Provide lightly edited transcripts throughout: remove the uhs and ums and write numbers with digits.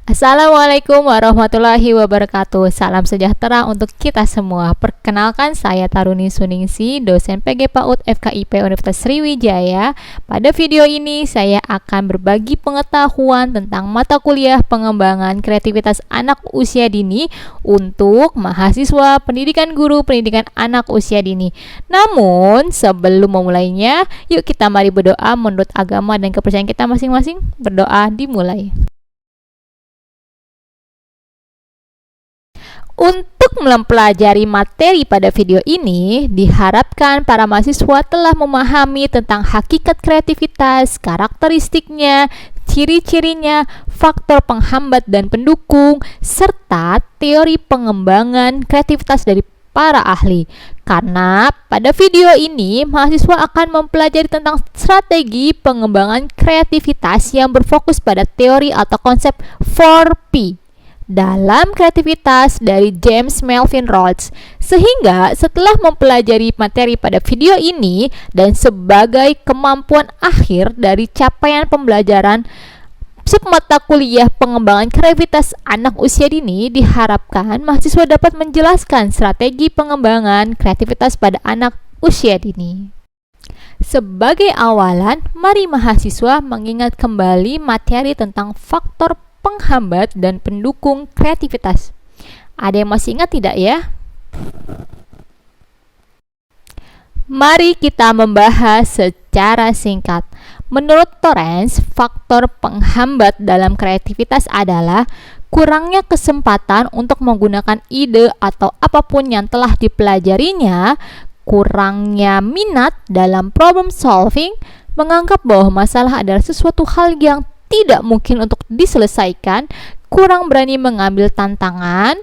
Assalamualaikum warahmatullahi wabarakatuh. Salam sejahtera untuk kita semua. Perkenalkan, saya Taruni Suningsi, dosen PG PAUD FKIP Universitas Sriwijaya. Pada video ini saya akan berbagi pengetahuan tentang mata kuliah pengembangan kreativitas anak usia dini untuk mahasiswa pendidikan guru pendidikan anak usia dini. Namun sebelum memulainya, yuk kita mari berdoa menurut agama dan kepercayaan kita masing-masing. Berdoa dimulai. Untuk mempelajari materi pada video ini, diharapkan para mahasiswa telah memahami tentang hakikat kreativitas, karakteristiknya, ciri-cirinya, faktor penghambat dan pendukung, serta teori pengembangan kreativitas dari para ahli. Karena pada video ini, mahasiswa akan mempelajari tentang strategi pengembangan kreativitas yang berfokus pada teori atau konsep 4P dalam kreativitas dari James Melvin Rhodes. Sehingga setelah mempelajari materi pada video ini dan sebagai kemampuan akhir dari capaian pembelajaran submata kuliah pengembangan kreativitas anak usia dini, diharapkan mahasiswa dapat menjelaskan strategi pengembangan kreativitas pada anak usia dini. Sebagai awalan, mari mahasiswa mengingat kembali materi tentang faktor penghambat dan pendukung kreativitas. Ada yang masih ingat tidak ya? Mari kita membahas secara singkat. Menurut Torrance, faktor penghambat dalam kreativitas adalah kurangnya kesempatan untuk menggunakan ide atau apapun yang telah dipelajarinya, kurangnya minat dalam problem solving, menganggap bahwa masalah adalah sesuatu hal yang tidak mungkin untuk diselesaikan, kurang berani mengambil tantangan,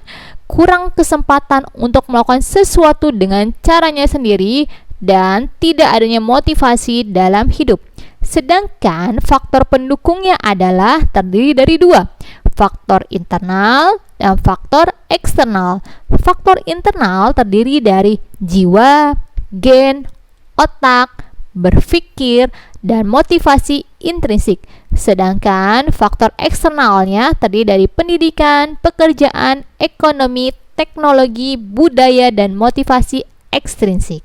kurang kesempatan untuk melakukan sesuatu dengan caranya sendiri, dan tidak adanya motivasi dalam hidup. Sedangkan faktor pendukungnya adalah terdiri dari dua, faktor internal dan faktor eksternal. Faktor internal terdiri dari jiwa, gen, otak, berpikir, dan motivasi intrinsik. Sedangkan faktor eksternalnya terdiri dari pendidikan, pekerjaan, ekonomi, teknologi, budaya, dan motivasi ekstrinsik.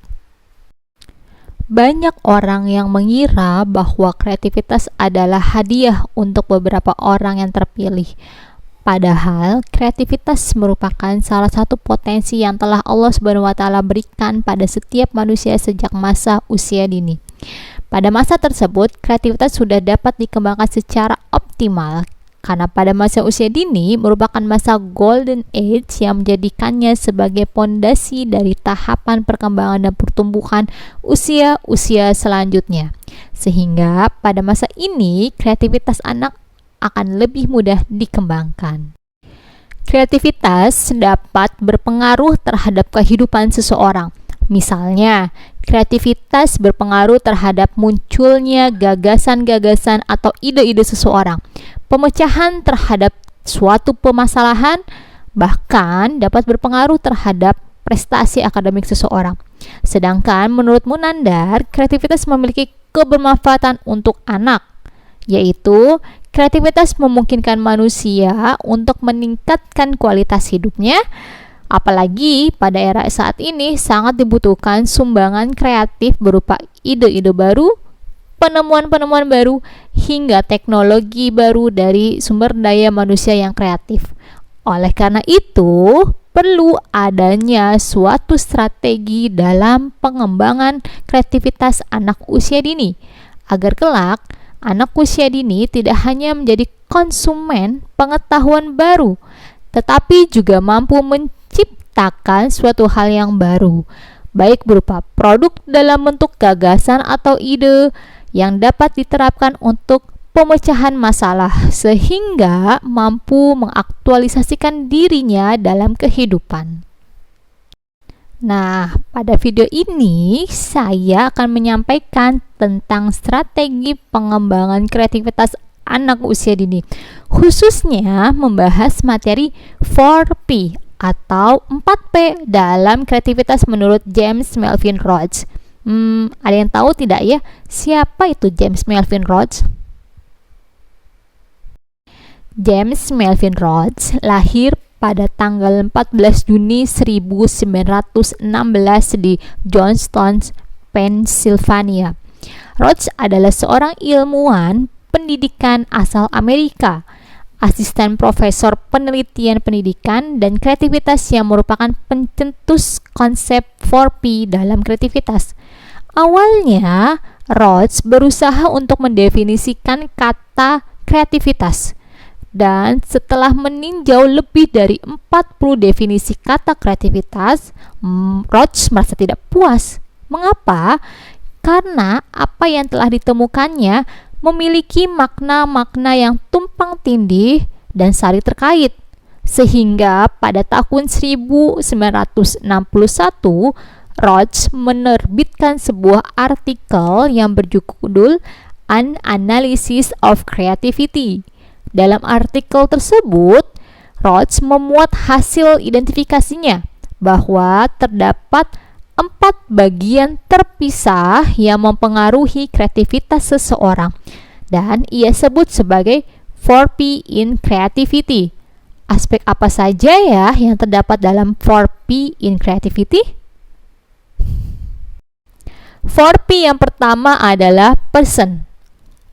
Banyak orang yang mengira bahwa kreativitas adalah hadiah untuk beberapa orang yang terpilih. Padahal kreativitas merupakan salah satu potensi yang telah Allah SWT berikan pada setiap manusia sejak masa usia dini. Pada masa tersebut, kreativitas sudah dapat dikembangkan secara optimal karena pada masa usia dini merupakan masa golden age yang menjadikannya sebagai pondasi dari tahapan perkembangan dan pertumbuhan usia-usia selanjutnya. Sehingga pada masa ini, kreativitas anak akan lebih mudah dikembangkan. Kreativitas dapat berpengaruh terhadap kehidupan seseorang. Misalnya, kreativitas berpengaruh terhadap munculnya gagasan-gagasan atau ide-ide seseorang, pemecahan terhadap suatu permasalahan, bahkan dapat berpengaruh terhadap prestasi akademik seseorang. Sedangkan menurut Munandar, kreativitas memiliki kebermanfaatan untuk anak, yaitu kreativitas memungkinkan manusia untuk meningkatkan kualitas hidupnya. Apalagi pada era saat ini sangat dibutuhkan sumbangan kreatif berupa ide-ide baru, penemuan-penemuan baru, hingga teknologi baru dari sumber daya manusia yang kreatif. Oleh karena itu, perlu adanya suatu strategi dalam pengembangan kreativitas anak usia dini, agar kelak anak usia dini tidak hanya menjadi konsumen pengetahuan baru, tetapi juga mampu menciptakan suatu hal yang baru, baik berupa produk dalam bentuk gagasan atau ide yang dapat diterapkan untuk pemecahan masalah, sehingga mampu mengaktualisasikan dirinya dalam kehidupan. Nah, pada video ini saya akan menyampaikan tentang strategi pengembangan kreativitas anak usia dini, khususnya membahas materi 4P atau 4P dalam kreativitas menurut James Melvin Rhodes. Ada yang tahu tidak ya, siapa itu James Melvin Rhodes? James Melvin Rhodes lahir pada tanggal 14 Juni 1916 di Johnstown, Pennsylvania. Rhodes adalah seorang ilmuwan pendidikan asal Amerika, asisten profesor penelitian pendidikan dan kreativitas yang merupakan pencetus konsep 4P dalam kreativitas. Awalnya, Rhodes berusaha untuk mendefinisikan kata kreativitas. Dan setelah meninjau lebih dari 40 definisi kata kreativitas, Rhodes merasa tidak puas. Mengapa? Karena apa yang telah ditemukannya memiliki makna-makna yang tumpang tindih dan saling terkait. Sehingga pada tahun 1961, Rhodes menerbitkan sebuah artikel yang berjudul An Analysis of Creativity. Dalam artikel tersebut, Rhodes memuat hasil identifikasinya bahwa terdapat 4 bagian terpisah yang mempengaruhi kreativitas seseorang dan ia sebut sebagai 4P in creativity. Aspek apa saja ya yang terdapat dalam 4P in creativity? 4P yang pertama adalah person,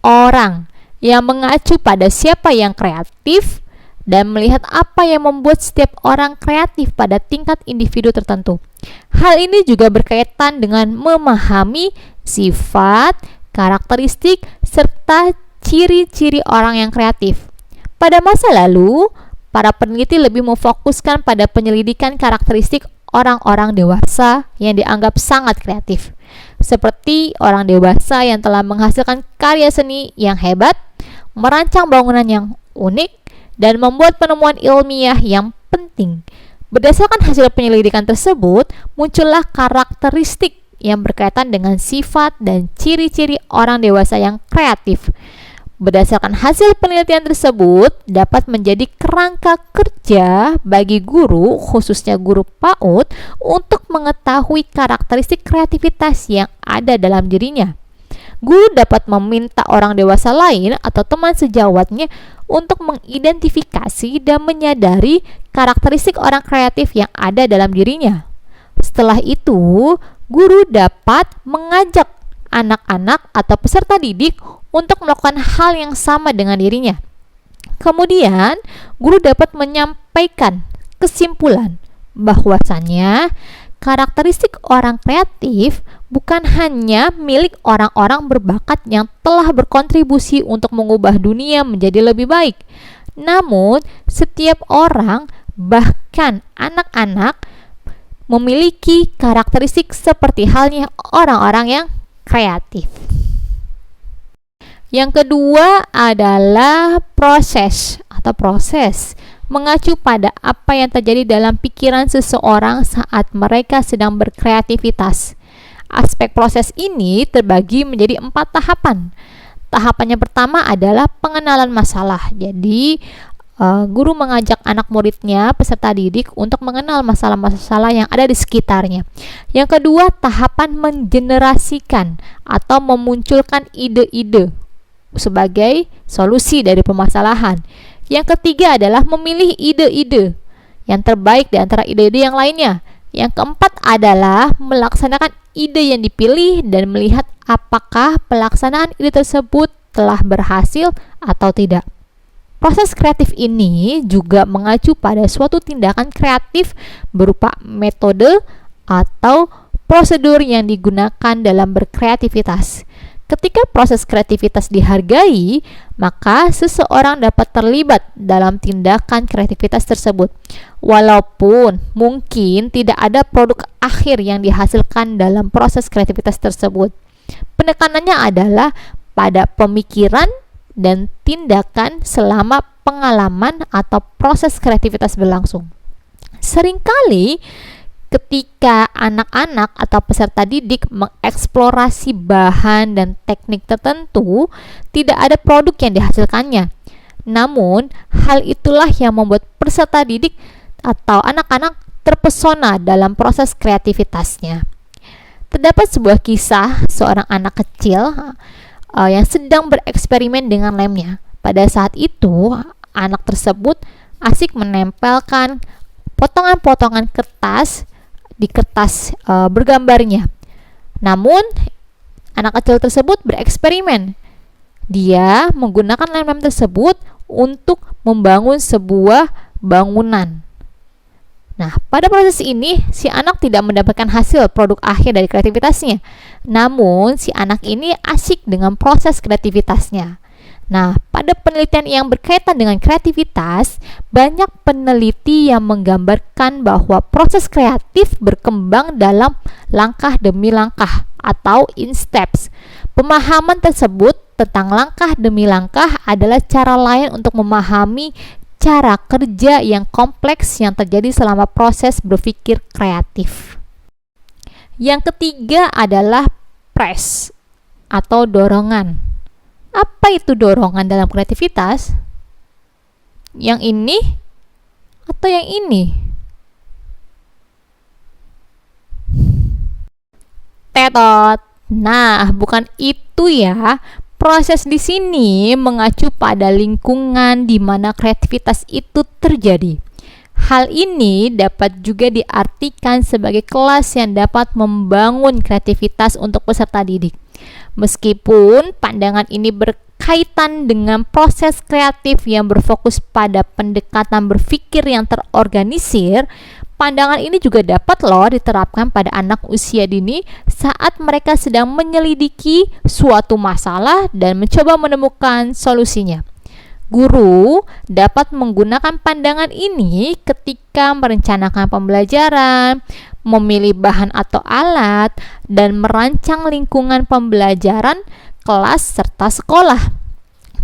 orang, yang mengacu pada siapa yang kreatif dan melihat apa yang membuat setiap orang kreatif pada tingkat individu tertentu. Hal ini juga berkaitan dengan memahami sifat, karakteristik, serta ciri-ciri orang yang kreatif. Pada masa lalu, para peneliti lebih memfokuskan pada penyelidikan karakteristik orang-orang dewasa yang dianggap sangat kreatif, seperti orang dewasa yang telah menghasilkan karya seni yang hebat, merancang bangunan yang unik, dan membuat penemuan ilmiah yang penting. Berdasarkan hasil penyelidikan tersebut, muncullah karakteristik yang berkaitan dengan sifat dan ciri-ciri orang dewasa yang kreatif. Berdasarkan hasil penelitian tersebut, dapat menjadi kerangka kerja bagi guru, khususnya guru PAUD, untuk mengetahui karakteristik kreativitas yang ada dalam dirinya. Guru dapat meminta orang dewasa lain atau teman sejawatnya untuk mengidentifikasi dan menyadari karakteristik orang kreatif yang ada dalam dirinya. Setelah itu, guru dapat mengajak anak-anak atau peserta didik untuk melakukan hal yang sama dengan dirinya. Kemudian, guru dapat menyampaikan kesimpulan bahwasannya karakteristik orang kreatif bukan hanya milik orang-orang berbakat yang telah berkontribusi untuk mengubah dunia menjadi lebih baik. Namun, setiap orang, bahkan anak-anak, memiliki karakteristik seperti halnya orang-orang yang kreatif. Yang kedua adalah proses atau proses. Mengacu pada apa yang terjadi dalam pikiran seseorang saat mereka sedang berkreativitas. Aspek proses ini terbagi menjadi 4 tahapan. Tahapan yang pertama adalah pengenalan masalah. Jadi, guru mengajak anak muridnya, peserta didik, untuk mengenal masalah-masalah yang ada di sekitarnya. Yang kedua, tahapan mengenerasikan atau memunculkan ide-ide sebagai solusi dari permasalahan. Yang ketiga adalah memilih ide-ide yang terbaik di antara ide-ide yang lainnya. Yang keempat adalah melaksanakan ide yang dipilih dan melihat apakah pelaksanaan ide tersebut telah berhasil atau tidak. Proses kreatif ini juga mengacu pada suatu tindakan kreatif berupa metode atau prosedur yang digunakan dalam berkreativitas. Ketika proses kreativitas dihargai, maka seseorang dapat terlibat dalam tindakan kreativitas tersebut. Walaupun mungkin tidak ada produk akhir yang dihasilkan dalam proses kreativitas tersebut. Penekanannya adalah pada pemikiran dan tindakan selama pengalaman atau proses kreativitas berlangsung. Seringkali ketika anak-anak atau peserta didik mengeksplorasi bahan dan teknik tertentu, tidak ada produk yang dihasilkannya. Namun, hal itulah yang membuat peserta didik atau anak-anak terpesona dalam proses kreativitasnya. Terdapat sebuah kisah seorang anak kecil yang sedang bereksperimen dengan lemnya. Pada saat itu, anak tersebut asik menempelkan potongan-potongan kertas di kertas bergambarnya. Namun, anak kecil tersebut bereksperimen. Dia menggunakan lem-lem tersebut untuk membangun sebuah bangunan. Nah, pada proses ini, si anak tidak mendapatkan hasil produk akhir dari kreativitasnya. Namun, si anak ini asik dengan proses kreativitasnya. Nah, pada penelitian yang berkaitan dengan kreativitas, banyak peneliti yang menggambarkan bahwa proses kreatif berkembang dalam langkah demi langkah atau in steps. Pemahaman tersebut tentang langkah demi langkah adalah cara lain untuk memahami cara kerja yang kompleks yang terjadi selama proses berpikir kreatif. Yang ketiga adalah press atau dorongan. Apa itu dorongan dalam kreativitas? Yang ini atau yang ini? Tetot. Nah, bukan itu ya. Proses di sini mengacu pada lingkungan di mana kreativitas itu terjadi. Hal ini dapat juga diartikan sebagai kelas yang dapat membangun kreativitas untuk peserta didik. Meskipun pandangan ini berkaitan dengan proses kreatif yang berfokus pada pendekatan berpikir yang terorganisir, pandangan ini juga dapat diterapkan pada anak usia dini saat mereka sedang menyelidiki suatu masalah dan mencoba menemukan solusinya. Guru dapat menggunakan pandangan ini ketika merencanakan pembelajaran, memilih bahan atau alat, dan merancang lingkungan pembelajaran, kelas, serta sekolah.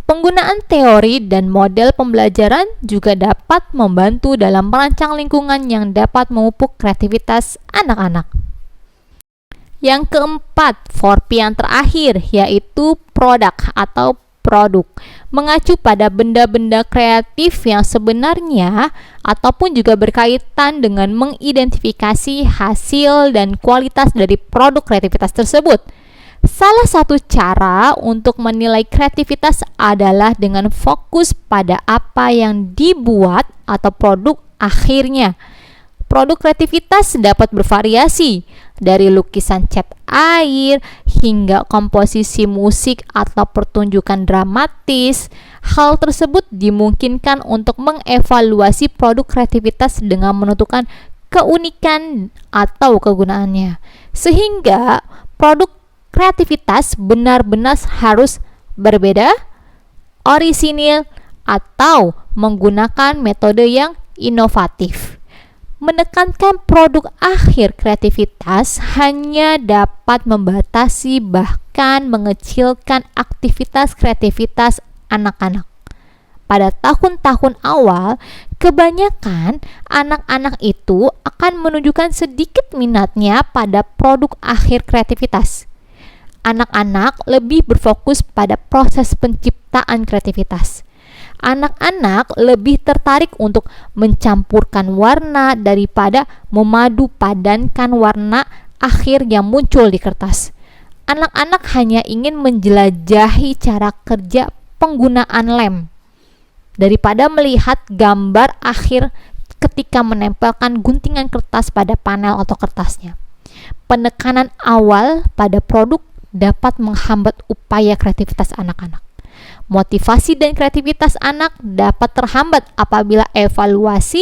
Penggunaan teori dan model pembelajaran juga dapat membantu dalam merancang lingkungan yang dapat memupuk kreativitas anak-anak. Yang keempat, 4P yang terakhir, yaitu produk atau produk, mengacu pada benda-benda kreatif yang sebenarnya ataupun juga berkaitan dengan mengidentifikasi hasil dan kualitas dari produk kreativitas tersebut. Salah satu cara untuk menilai kreativitas adalah dengan fokus pada apa yang dibuat atau produk akhirnya. Produk kreativitas dapat bervariasi, dari lukisan cat air hingga komposisi musik atau pertunjukan dramatis. Hal tersebut dimungkinkan untuk mengevaluasi produk kreativitas dengan menentukan keunikan atau kegunaannya. Sehingga produk kreativitas benar-benar harus berbeda, orisinil, atau menggunakan metode yang inovatif. Menekankan produk akhir kreativitas hanya dapat membatasi bahkan mengecilkan aktivitas kreativitas anak-anak. Pada tahun-tahun awal, kebanyakan anak-anak itu akan menunjukkan sedikit minatnya pada produk akhir kreativitas. Anak-anak lebih berfokus pada proses penciptaan kreativitas. Anak-anak lebih tertarik untuk mencampurkan warna daripada memadu padankan warna akhir yang muncul di kertas. Anak-anak hanya ingin menjelajahi cara kerja penggunaan lem daripada melihat gambar akhir ketika menempelkan guntingan kertas pada panel atau kertasnya. Penekanan awal pada produk dapat menghambat upaya kreativitas anak-anak. Motivasi dan kreativitas anak dapat terhambat apabila evaluasi,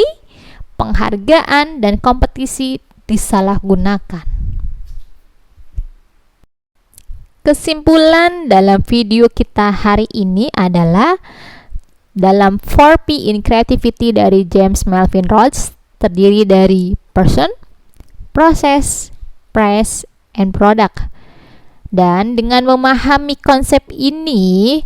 penghargaan, dan kompetisi disalahgunakan. Kesimpulan dalam video kita hari ini adalah dalam 4P in Creativity dari James Melvin Rhodes terdiri dari person, process, price, and product. Dan dengan memahami konsep ini,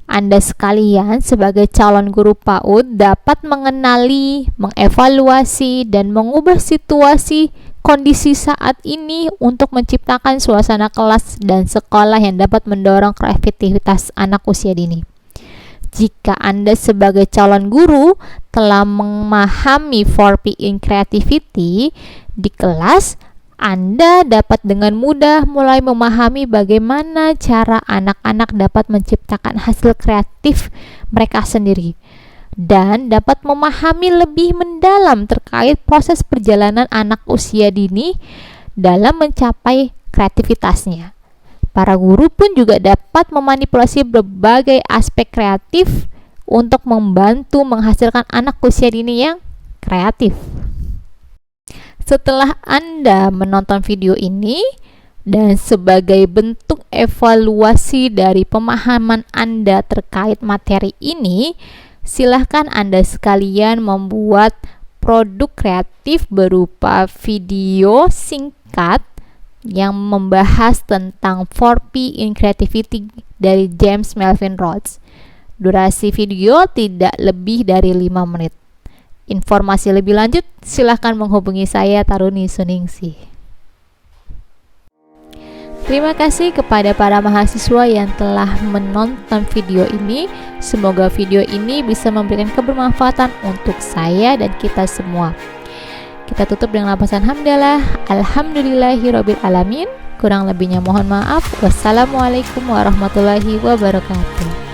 Anda sekalian sebagai calon guru PAUD dapat mengenali, mengevaluasi, dan mengubah situasi kondisi saat ini untuk menciptakan suasana kelas dan sekolah yang dapat mendorong kreativitas anak usia dini. Jika Anda sebagai calon guru telah memahami 4P in Creativity di kelas, Anda dapat dengan mudah mulai memahami bagaimana cara anak-anak dapat menciptakan hasil kreatif mereka sendiri. dan dapat memahami lebih mendalam terkait proses perjalanan anak usia dini dalam mencapai kreativitasnya. Para guru pun juga dapat memanipulasi berbagai aspek kreatif untuk membantu menghasilkan anak usia dini yang kreatif. Setelah Anda menonton video ini, dan sebagai bentuk evaluasi dari pemahaman Anda terkait materi ini, silahkan Anda sekalian membuat produk kreatif berupa video singkat yang membahas tentang 4P in Creativity dari James Melvin Rhodes. Durasi video tidak lebih dari 5 menit. Informasi lebih lanjut, silahkan menghubungi saya, Taruni Suningsih. Terima kasih kepada para mahasiswa yang telah menonton video ini. Semoga video ini bisa memberikan kebermanfaatan untuk saya dan kita semua. Kita tutup dengan lapasan hamdalah. Alhamdulillahirabbil alamin. Kurang lebihnya mohon maaf. Wassalamualaikum warahmatullahi wabarakatuh.